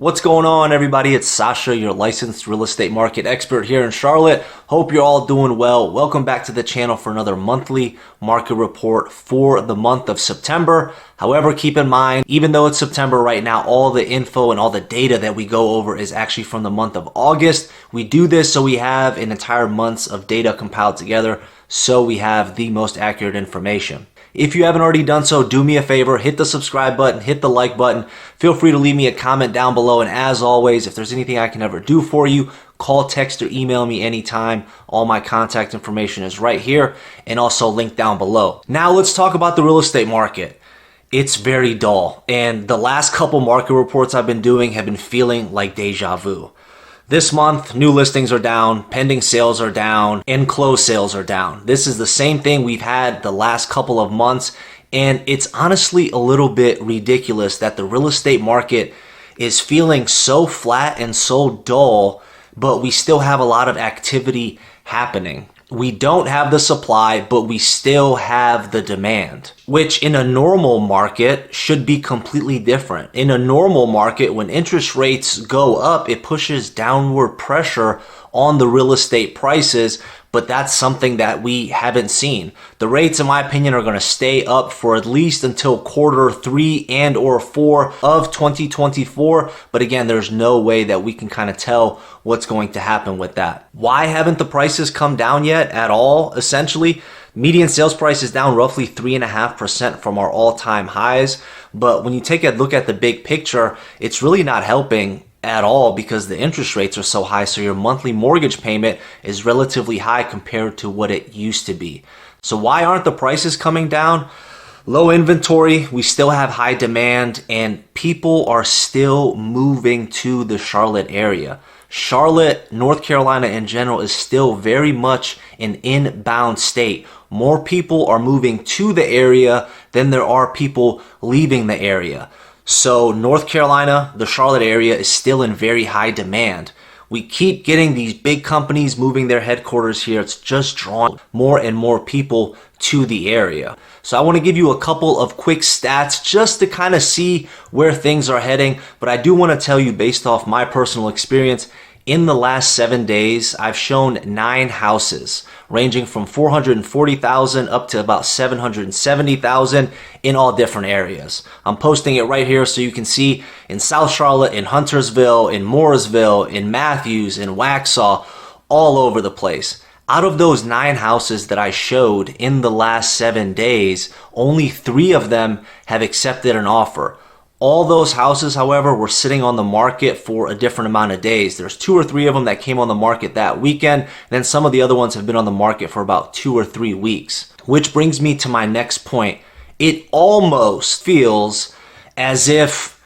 What's going on, everybody? It's Sasha, your licensed real estate market expert here in Charlotte. Hope you're all doing well. Welcome back to the channel for another monthly market report for the month of September. However, keep in mind, even though it's September right now, all the info and all the data that we go over is actually from the month of August. We do this so we have an entire month's of data compiled together, so we have the most accurate information. If you haven't already done so, do me a favor, hit the subscribe button, hit the like button. Feel free to leave me a comment down below. And as always, if there's anything I can ever do for you, call, text, or email me anytime. All my contact information is right here and also linked down below. Now let's talk about the real estate market. It's very dull, and the last couple market reports I've been doing have been feeling like deja vu. This month, new listings are down, pending sales are down, and closed sales are down. This is the same thing we've had the last couple of months, and it's honestly a little bit ridiculous that the real estate market is feeling so flat and so dull, but we still have a lot of activity happening. We don't have the supply, but we still have the demand, which in a normal market should be completely different. In a normal market, when interest rates go up, it pushes downward pressure on the real estate prices, but that's something that we haven't seen. The rates, in my opinion, are going to stay up for at least until quarter 3 and or 4 of 2024. But again, there's no way that we can kind of tell what's going to happen with that. Why haven't the prices come down yet at all? Essentially, median sales price is down roughly 3.5% from our all-time highs. But when you take a look at the big picture, it's really not helping at all because the interest rates are so high, so your monthly mortgage payment is relatively high compared to what it used to be. So why aren't the prices coming down? Low inventory, we still have high demand, and people are still moving to the Charlotte area. Charlotte, North Carolina in general is still very much an inbound state. More people are moving to the area than there are people leaving the area. So North Carolina, the Charlotte area is still in very high demand. We keep getting these big companies moving their headquarters here. It's just drawing more and more people to the area. So I want to give you a couple of quick stats just to kind of see where things are heading. But I do want to tell you, based off my personal experience, in the last 7 days, I've shown 9 houses ranging from 440,000 up to about 770,000 in all different areas. I'm posting it right here so you can see in South Charlotte, in Huntersville, in Mooresville, in Matthews, in Waxhaw, all over the place. Out of those 9 houses that I showed in the last 7 days, only 3 of them have accepted an offer. All those houses, however, were sitting on the market for a different amount of days. There's 2 or 3 of them that came on the market that weekend, and then some of the other ones have been on the market for about 2 or 3 weeks. Which brings me to my next point. It almost feels as if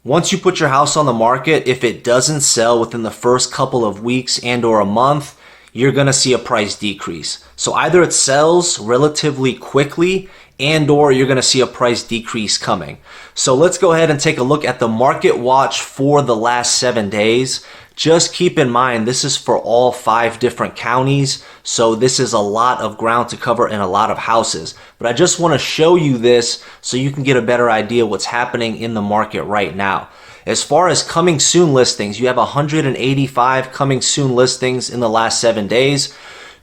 once you put your house on the market, if it doesn't sell within the first couple of weeks and or a month, you're going to see a price decrease. So either it sells relatively quickly and or you're going to see a price decrease coming. So let's go ahead and take a look at the market watch for the last 7 days. Just keep in mind, this is for all 5 different counties. So this is a lot of ground to cover and a lot of houses. But I just want to show you this so you can get a better idea what's happening in the market right now. As far as coming soon listings, you have 185 coming soon listings in the last 7 days.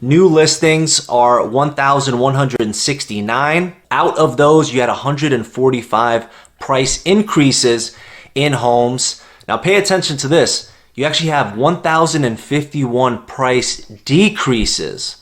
New listings are 1,169. Out of those, you had 145 price increases in homes. Now pay attention to this. You actually have 1,051 price decreases.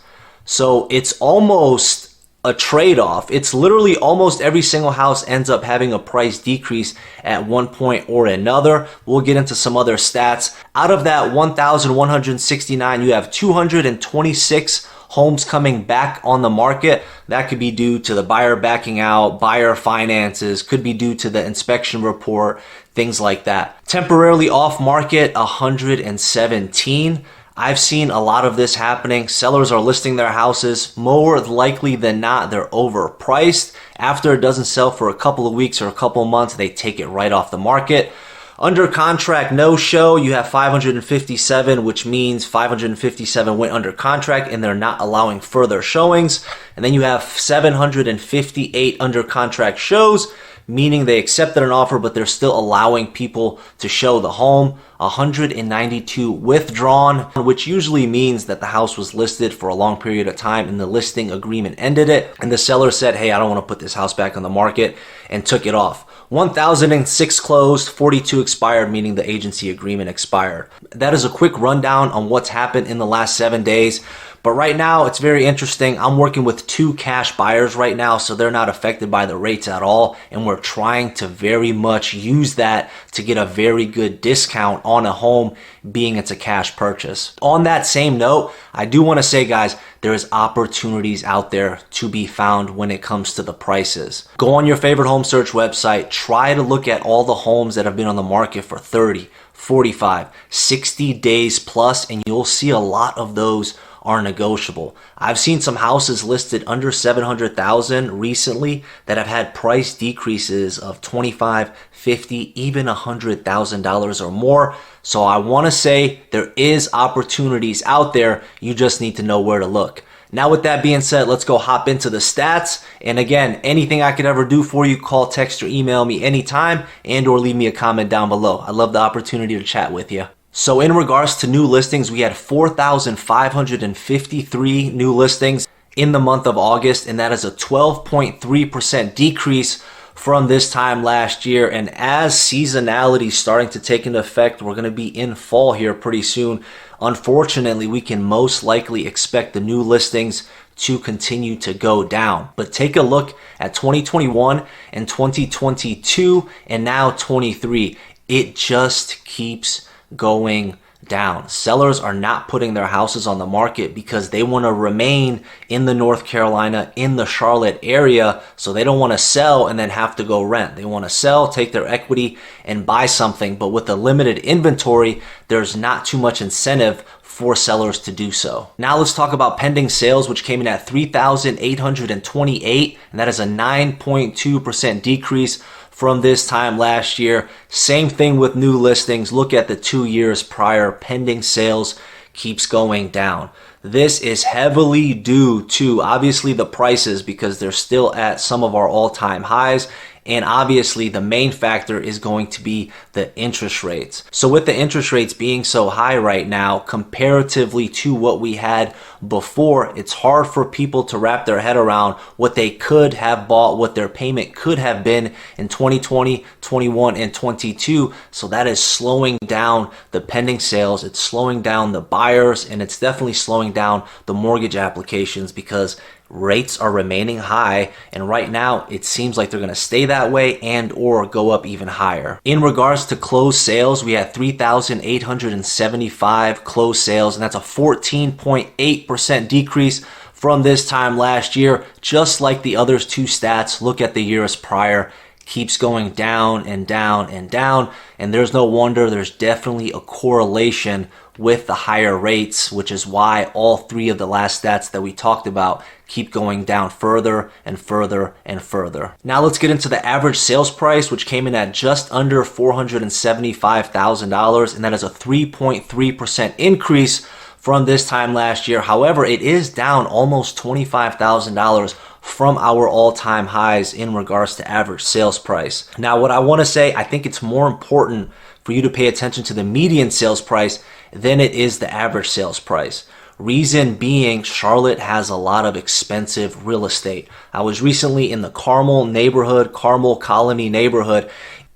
So it's almost a trade-off. It's literally almost every single house ends up having a price decrease at one point or another. We'll get into some other stats. Out of that 1,169, you have 226 homes coming back on the market. That could be due to the buyer backing out, buyer finances, could be due to the inspection report, things like that. Temporarily off market, 117. I've seen a lot of this happening. Sellers are listing their houses. More likely than not, they're overpriced. After it doesn't sell for a couple of weeks or a couple of months, they take it right off the market. Under contract, no show, you have 557, which means 557 went under contract and they're not allowing further showings. And then you have 758 under contract shows, meaning they accepted an offer, but they're still allowing people to show the home. 192 withdrawn, which usually means that the house was listed for a long period of time and the listing agreement ended it. And the seller said, hey, I don't want to put this house back on the market, and took it off. 1,006 closed, 42 expired, meaning the agency agreement expired. That is a quick rundown on what's happened in the last 7 days. But right now, it's very interesting. I'm working with 2 cash buyers right now, so they're not affected by the rates at all. And we're trying to very much use that to get a very good discount on a home, being it's a cash purchase. On that same note, I do want to say, guys, there is opportunities out there to be found when it comes to the prices. Go on your favorite home search website, try to look at all the homes that have been on the market for 30, 45, 60 days plus, and you'll see a lot of those are negotiable. I've seen some houses listed under 700,000 recently that have had price decreases of 25, 50, even $100,000 or more. So I want to say there is opportunities out there. You just need to know where to look. Now, with that being said, let's go hop into the stats. And again, anything I could ever do for you, call, text, or email me anytime, and or leave me a comment down below. I love the opportunity to chat with you. So in regards to new listings, we had 4,553 new listings in the month of August, and that is a 12.3% decrease from this time last year. And as seasonality is starting to take into effect, we're going to be in fall here pretty soon. Unfortunately, we can most likely expect the new listings to continue to go down. But take a look at 2021 and 2022 and now 23. It just keeps going down. Sellers are not putting their houses on the market because they want to remain in the North Carolina, in the Charlotte area, so they don't want to sell and then have to go rent. They want to sell, take their equity, and buy something. But with a limited inventory, there's not too much incentive for sellers to do so. Now let's talk about pending sales, which came in at 3,828, and that is a 9.2% decrease from this time last year. Same thing with new listings. Look at the 2 years prior. Pending sales keeps going down. This is heavily due to obviously the prices, because they're still at some of our all-time highs. And obviously the main factor is going to be the interest rates. So with the interest rates being so high right now, comparatively to what we had before, it's hard for people to wrap their head around what they could have bought, what their payment could have been in 2020, 21, and 22. So that is slowing down the pending sales. It's slowing down the buyers, and it's definitely slowing down the mortgage applications because rates are remaining high, and right now it seems like they're going to stay that way and or go up even higher. In regards to closed sales, we had 3,875 closed sales, and that's a 14.8% decrease from this time last year. Just like the other 2 stats, look at the years prior. Keeps going down and down and down, and there's no wonder. There's definitely a correlation with the higher rates, which is why all 3 of the last stats that we talked about keep going down further and further and further. Now let's get into the average sales price, which came in at just under $475,000, and that is a 3.3% increase from this time last year. However, it is down almost $25,000 from our all-time highs in regards to average sales price. Now, what I want to say, I think it's more important for you to pay attention to the median sales price than it is the average sales price. Reason being, Charlotte has a lot of expensive real estate. I was recently in the Carmel neighborhood, Carmel Colony neighborhood,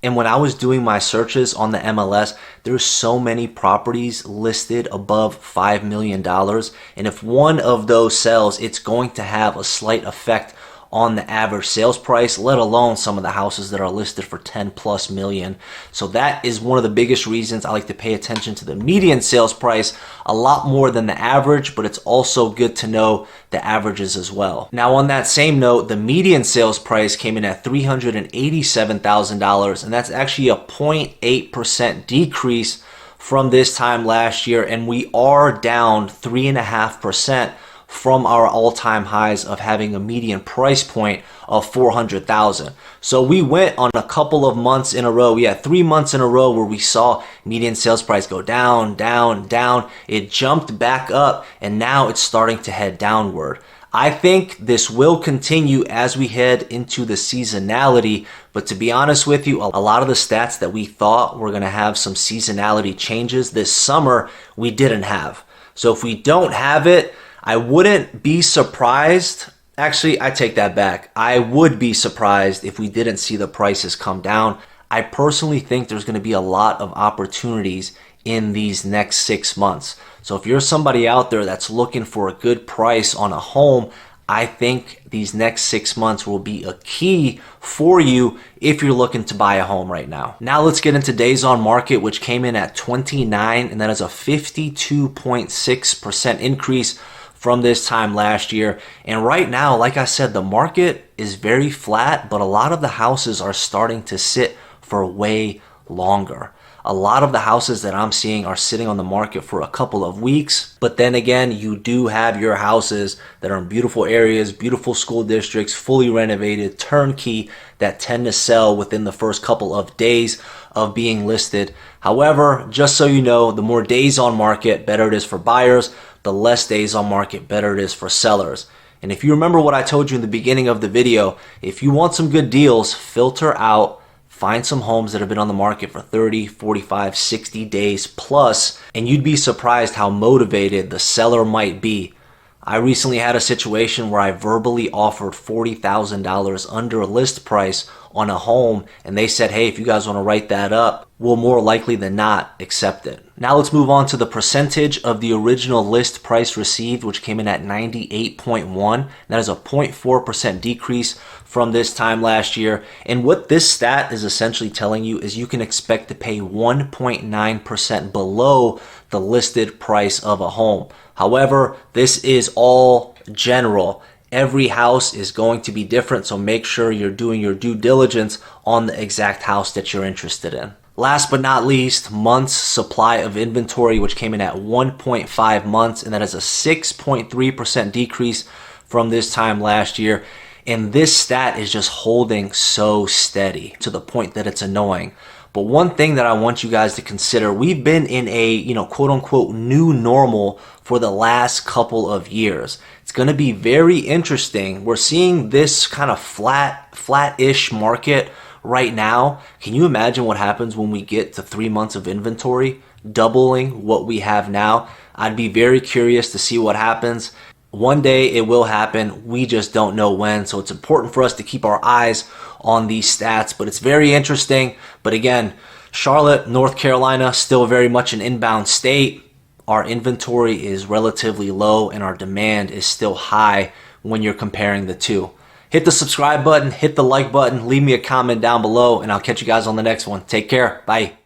and when I was doing my searches on the MLS, there's so many properties listed above $5 million. And if one of those sells, it's going to have a slight effect on the average sales price, let alone some of the houses that are listed for 10 plus million. So that is one of the biggest reasons I like to pay attention to the median sales price a lot more than the average, but it's also good to know the averages as well. Now, on that same note, the median sales price came in at $387,000, and that's actually a 0.8% decrease from this time last year, and we are down 3.5% from our all-time highs of having a median price point of $400,000. So we went on a couple of months in a row. We had 3 months in a row where we saw median sales price go down, down, down. It jumped back up, and now it's starting to head downward. I think this will continue as we head into the seasonality, but to be honest with you, a lot of the stats that we thought were going to have some seasonality changes this summer, we didn't have. So if we don't have it, I wouldn't be surprised. Actually, I take that back. I would be surprised if we didn't see the prices come down. I personally think there's going to be a lot of opportunities in these next 6 months. So if you're somebody out there that's looking for a good price on a home, I think these next 6 months will be a key for you if you're looking to buy a home right now. Now let's get into days on market, which came in at 29, and that is a 52.6% increase from this time last year. And right now, like I said, the market is very flat, but a lot of the houses are starting to sit for way longer. A lot of the houses that I'm seeing are sitting on the market for a couple of weeks. But then again, you do have your houses that are in beautiful areas, beautiful school districts, fully renovated, turnkey, that tend to sell within the first couple of days of being listed. However, just so you know, the more days on market, better it is for buyers. The less days on market, better it is for sellers. And if you remember what I told you in the beginning of the video, if you want some good deals, filter out. Find some homes that have been on the market for 30, 45, 60 days plus, and you'd be surprised how motivated the seller might be. I recently had a situation where I verbally offered $40,000 under a list price on a home, and they said, hey, if you guys want to write that up, we'll more likely than not accept it. Now let's move on to the percentage of the original list price received, which came in at 98.1. That is a 0.4% decrease from this time last year. And what this stat is essentially telling you is you can expect to pay 1.9% below the listed price of a home. However, this is all general. Every house is going to be different, so make sure you're doing your due diligence on the exact house that you're interested in. Last but not least, months supply of inventory, which came in at 1.5 months, and that is a 6.3% decrease from this time last year. And this stat is just holding so steady to the point that it's annoying. But one thing that I want you guys to consider, we've been in a, quote unquote, new normal for the last couple of years. It's going to be very interesting. We're seeing this kind of flat-ish market right now. Can you imagine what happens when we get to 3 months of inventory, doubling what we have now? I'd be very curious to see what happens. One day it will happen. We just don't know when. So it's important for us to keep our eyes on these stats. But it's very interesting. But again, Charlotte, North Carolina, still very much an inbound state. Our inventory is relatively low and our demand is still high when you're comparing the two. Hit the subscribe button, hit the like button, leave me a comment down below, and I'll catch you guys on the next one. Take care. Bye.